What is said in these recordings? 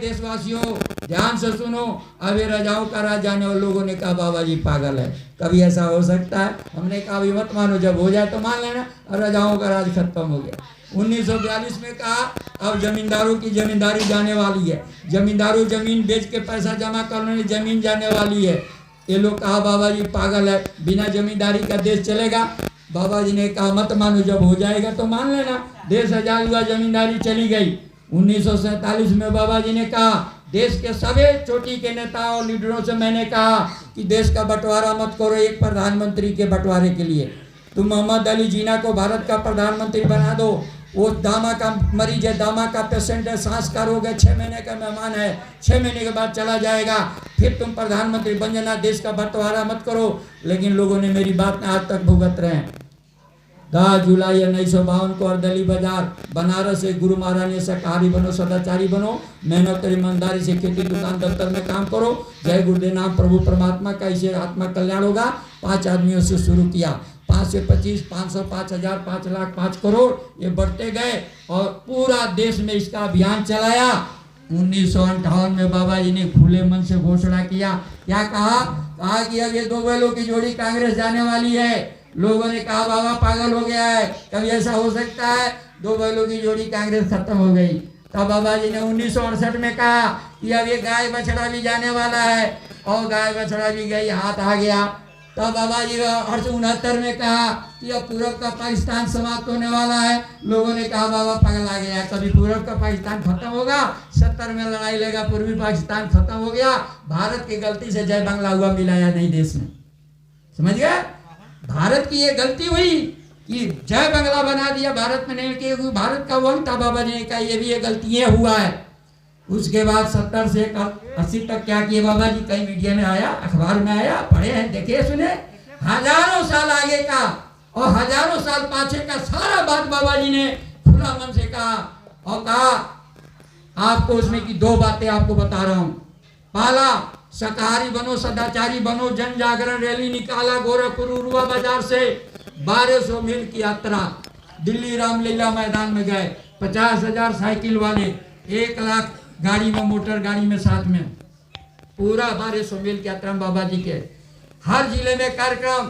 देशवासियों ध्यान से सुनो, अभी रजाओं का राज जाने वाले लोगों ने कहा बाबा जी पागल है। कभी ऐसा हो सकता है? हमने कहा अभी मत मानो, जब हो जाए तो मान लेना। और रजाओं का राज खत्म हो गया। 1942 में कहा अब जमींदारों की जमींदारी जाने वाली है, जमींदारों जमीन बेच के पैसा जमा करने जमीन जाने वाली है। ये लोग कहा बाबा जी पागल है, बिना जमींदारी का देश चलेगा? बाबा जी ने कहा मत मानो, जब हो जाएगा तो मान लेना। देश आजाद हुआ, जमींदारी चली गई। 1947 में बाबा जी ने कहा देश के सभी चोटी के नेताओं और लीडरों से मैंने कहा कि देश का बंटवारा मत करो एक प्रधानमंत्री के बंटवारे के लिए। तुम मोहम्मद अली जिन्ना को भारत का प्रधानमंत्री बना दो। वो दामा का मरीज है, दामा का पेशेंट है, सांस का रोग है, 6 महीने का मेहमान है, 6 महीने के बाद चला जाएगा, फिर तुम प्रधानमंत्री बन जाना, देश का बंटवारा मत करो। लेकिन लोगों ने मेरी बात आज तक भुगत रहे हैं। 10 जुलाई 1952 को अर्दली बाजार बनारस से गुरु महाराज ने शाकाहारी बनो, सदाचारी बनो, मेहनत और ईमानदारी से खेती दुकान दफ्तर में काम करो, जय गुरुदेव नाम प्रभु परमात्मा का, इसे आत्मा कल्याण होगा। 5 आदमियों से शुरू किया, 5 से 25, 500, 5000, 5 लाख, 5 करोड़, ये बढ़ते गए और पूरा देश में इसका अभियान चलाया। 1958 में बाबा जी ने खुले मन से घोषणा किया। क्या कहा कि अब ये 2 बैलों की जोड़ी कांग्रेस जाने वाली है। लोगों ने कहा बाबा पागल हो गया है, कभी ऐसा हो सकता है? 2 बैलों की जोड़ी कांग्रेस खत्म हो गई। तब बाबा जी ने 1968 में कहा कि अब ये गाय बछड़ा भी जाने वाला है, और गाय बछड़ा भी गई, हाथ आ गया। तब बाबा जी 1969 में कहा कि अब पूरब का पाकिस्तान समाप्त होने वाला है। लोगों ने कहा बाबा पागल आ गया, कभी पूरब का पाकिस्तान खत्म होगा? 70 में लड़ाई लगा, पूर्वी पाकिस्तान खत्म हो गया। भारत की गलती से जय बांग्ला हुआ, मिलाया नहीं देश में, समझ गए? भारत की ये गलती हुई कि जय बांग्ला बना दिया, भारत में नहीं कि भारत का वंश था। बाबा जी ने कहा ये भी ये गलती हुआ है। उसके बाद 70 से 80 तक क्या किए बाबा जी? कई मीडिया में आया, अखबार में आया, पढ़े हैं, देखे सुने। हजारों साल आगे का और हजारों साल पाछे का सारा बात बाबा जी ने खुला मन से कहा, और कहा आपको उसमें की 2 बातें आपको बता रहा हूँ। पहला, शाकाहारी बनो, सदाचारी बनो, जन जागरण रैली निकाला गोरखपुर उरुआ बाजार से, 1200 मील की यात्रा, दिल्ली रामलीला मैदान में गए, 50,000 साइकिल वाले, 1 लाख गाड़ी में, मोटर गाड़ी में साथ में, पूरा 1200 मील की यात्रा में बाबा जी के हर जिले में कार्यक्रम,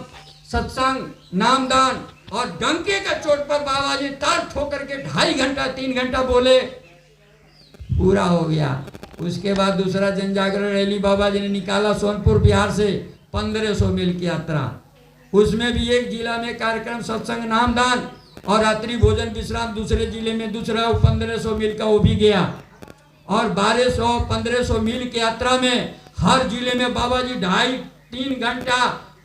सत्संग, नामदान, और डंके का चोट पर बाबा जी तार ठोकर के 2.5 घंटा 3 घंटा बोले, पूरा हो गया। उसके बाद दूसरा जन जागरण रैली बाबा जी ने निकाला सोनपुर बिहार से, 1500 मील की यात्रा। उसमें भी एक जिला में कार्यक्रम, सत्संग, नामदान और रात्रि भोजन विश्राम, दूसरे जिले में दूसरा 1500 मील का वो भी गया। और 1200-1500 मील की यात्रा में हर जिले में बाबा जी 2.5-3 घंटा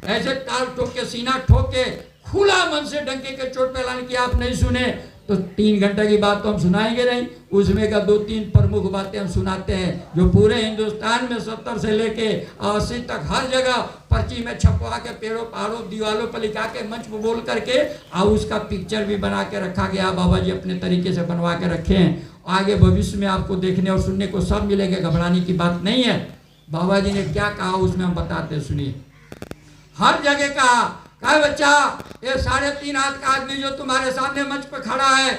ऐसे ताल ठोक के, सीना ठोक के, खुला मन से डंके के चोट पे ऐलान किया। आप नहीं सुने तो 3 घंटे की बात तो हम सुनाएंगे नहीं, उसमें का 2-3 प्रमुख बातें हम सुनाते हैं जो पूरे हिंदुस्तान में 70 से लेके 80 तक हर जगह पर्ची में छपवा के, पेड़ों पहाड़ों दीवारों पर लिखा के, मंच पर बोल करके, और उसका पिक्चर भी बना के रखा गया। बाबा जी अपने तरीके से बनवा के रखे हैं। आगे भविष्य में आपको देखने और सुनने को सब मिलेगा, घबराने की बात नहीं है। बाबा जी ने क्या कहा उसमें हम बताते, सुनिए। हर जगह कहा बच्चा, ये 3.5 हाथ का आदमी जो तुम्हारे सामने मंच पर खड़ा है,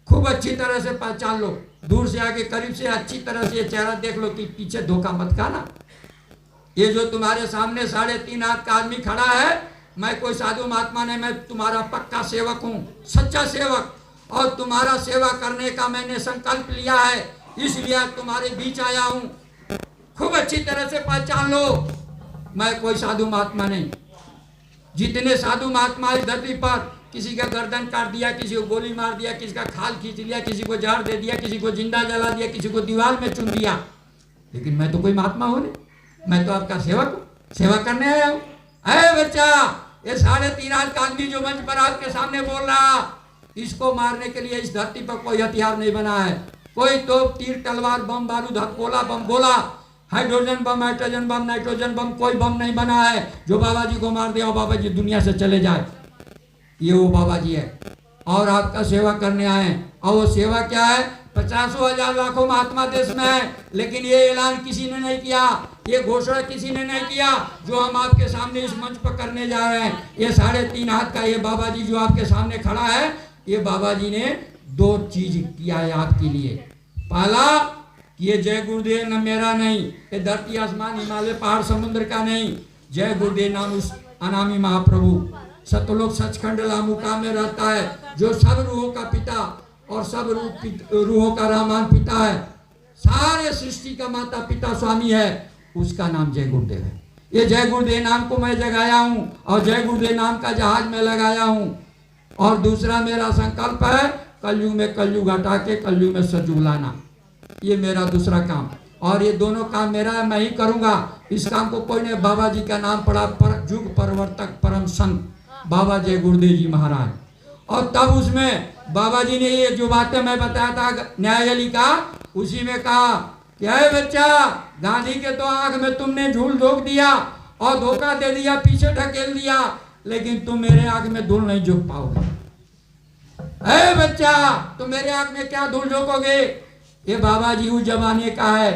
खूब अच्छी तरह से पहचान लो, दूर से आके करीब से अच्छी तरह से ये चेहरा देख लो कि पीछे धोखा मत खाना। ये जो तुम्हारे सामने 3.5 हाथ का आदमी खड़ा है, मैं कोई साधु महात्मा नहीं, मैं तुम्हारा पक्का सेवक हूँ, सच्चा सेवक, और तुम्हारा सेवा करने का मैंने संकल्प लिया है, इसलिए तुम्हारे बीच आया हूँ। खूब अच्छी तरह से पहचान लो, मैं कोई साधु महात्मा नहीं। जितने साधु महात्मा इस धरती पर, किसी का गर्दन काट दिया, किसी को गोली मार दिया, किसी का खाल खींच लिया, किसी को जहर दे दिया, किसी को जिंदा जला दिया, किसी को दीवार में चुन दिया, लेकिन मैं तो कोई महात्मा हूँ नहीं, मैं तो आपका सेवक हूँ, सेवा करने आया हूँ। अरे बच्चा, ये 3.5 हाथ का आदमी जो मंच पर आपके सामने बोल रहा, इसको मारने के लिए इस धरती पर कोई हथियार नहीं बना है। कोई तो तीर, तलवार, बम, बारूद, हथगोला, बम गोला, hydrogen bomb, hydrogen bomb, nitrogen bomb, कोई बम नहीं बना है जो बाबा जी को मार दिया और बाबा जी दुनिया से चले जाए। ये वो बाबा जी है, और आपका सेवा करने आए। और वो सेवा क्या है? 50,000 लाखों महात्मा देश में है, लेकिन ये ऐलान किसी ने नहीं किया, ये घोषणा किसी ने नहीं किया जो हम आपके सामने इस मंच पर करने जा रहे हैं। ये 3.5 हाथ का ये बाबा जी जो आपके सामने खड़ा है, ये बाबा जी ने 2 चीज किया है आपके लिए। पहला ये जय गुरुदेव न मेरा नहीं, ये धरती आसमान हिमालय पहाड़ समुद्र का नहीं। जय गुरुदेव नाम उस अनामी महाप्रभु सतलोक सचखंड लामुका में रहता है, जो सब रूहों का पिता और सब रूहों का रहमान पिता है, सारे सृष्टि का माता पिता स्वामी है, उसका नाम जय गुरुदेव है। ये जय गुरुदेव नाम को मैं जगाया हूँ और जय गुरुदेव नाम का जहाज में लगाया हूँ। और दूसरा मेरा संकल्प है कलयुग में कलयुग हटा के कलयुग में सतयुग लाना, ये मेरा दूसरा काम। और ये दोनों काम मेरा है, मैं ही करूँगा। इस काम को कोई नहीं, बाबा जी का नाम पड़ा, पर युग परिवर्तक परम संत बाबा जय गुरुदेव जी महाराज। और तब उसमें बाबा जी ने ये जो बातें मैं बताया था न्यायालय का, उसी में कहा क्या है बच्चा, गांधी के तो आंख में तुमने झूल झोंक दिया और धोखा दे दिया, पीछे ढकेल दिया, लेकिन तुम मेरे आंख में धूल नहीं झोंक पाओगे। अरे बच्चा, तुम मेरे आंख में क्या धूल झोंकोगे? ये बाबा जी उस जमाने का है,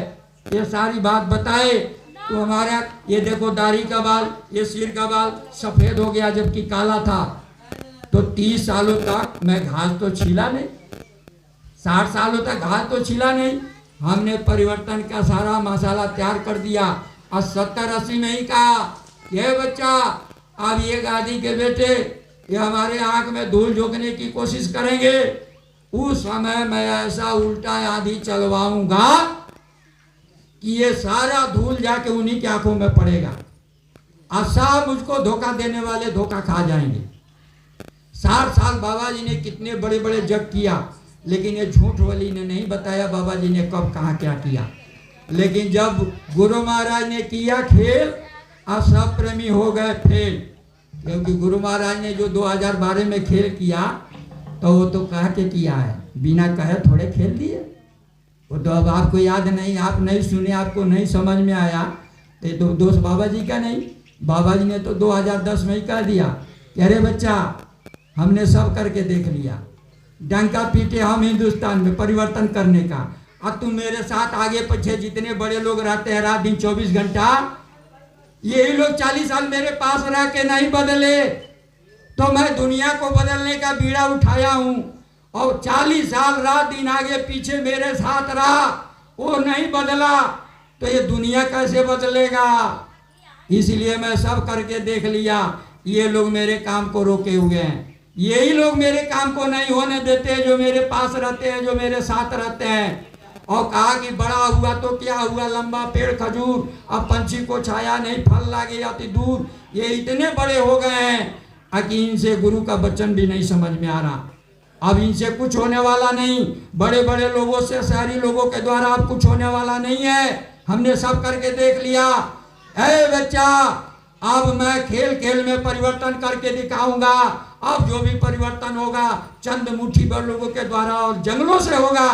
ये सारी बात बताए तो हमारा ये देखो दाढ़ी का बाल, ये सिर का बाल सफेद हो गया जबकि काला था। तो 30 सालों तक मैं घास तो छीला नहीं, 60 सालों तक घास तो छीला नहीं। हमने परिवर्तन का सारा मसाला तैयार कर दिया और 70-80 में ही कहा ये बच्चा, अब ये गांधी के बेटे ये हमारे आंख में धूल झोंकने की कोशिश करेंगे, उस समय मैं ऐसा उल्टा आंधी चलवाऊंगा कि ये सारा धूल जाके उन्हीं की आंखों में पड़ेगा और सब मुझको धोखा देने वाले धोखा खा जाएंगे। 60 साल बाबा जी ने कितने बड़े बड़े जग किया, लेकिन ये झूठ वाली ने नहीं बताया बाबा जी ने कब कहाँ क्या किया। लेकिन जब गुरु महाराज ने किया खेल, अब सब प्रेमी हो गए फेल, क्योंकि गुरु महाराज ने जो 2012 में खेल किया तो वो तो कह के किया है, बिना कहे थोड़े खेल दिए। वो तो अब आपको याद नहीं, आप नहीं सुने, आपको नहीं समझ में आया, तो दोष बाबा जी का नहीं। बाबा जी ने तो 2010 में ही कह दिया कि अरे बच्चा, हमने सब करके देख लिया, डंका पीटे हम हिंदुस्तान में परिवर्तन करने का। अब तुम मेरे साथ आगे पीछे जितने बड़े लोग रहते हैं रात दिन 24 घंटा, यही लोग 40 साल मेरे पास रह के नहीं बदले, तो मैं दुनिया को बदलने का बीड़ा उठाया हूँ। और 40 साल रात दिन आगे पीछे मेरे साथ रहा, वो नहीं बदला, तो ये दुनिया कैसे बदलेगा? इसलिए मैं सब करके देख लिया, ये लोग मेरे काम को रोके हुए हैं, यही लोग मेरे काम को नहीं होने देते, जो मेरे पास रहते हैं, जो मेरे साथ रहते हैं। और कहा कि बड़ा हुआ तो क्या हुआ, लंबा पेड़ खजूर, अब पंछी को छाया नहीं, फल लागे जाती दूर, ये इतने बड़े हो गए हैं कि इनसे गुरु का वचन भी नहीं समझ में आ रहा। अब इनसे कुछ होने वाला नहीं, बड़े बड़े लोगों से, शहरी लोगों के द्वारा अब कुछ होने वाला नहीं है, हमने सब करके देख लिया। ऐ बच्चा, अब मैं खेल खेल में परिवर्तन करके दिखाऊंगा। अब जो भी परिवर्तन होगा चंद मुट्ठी भर लोगों के द्वारा और जंगलों से होगा,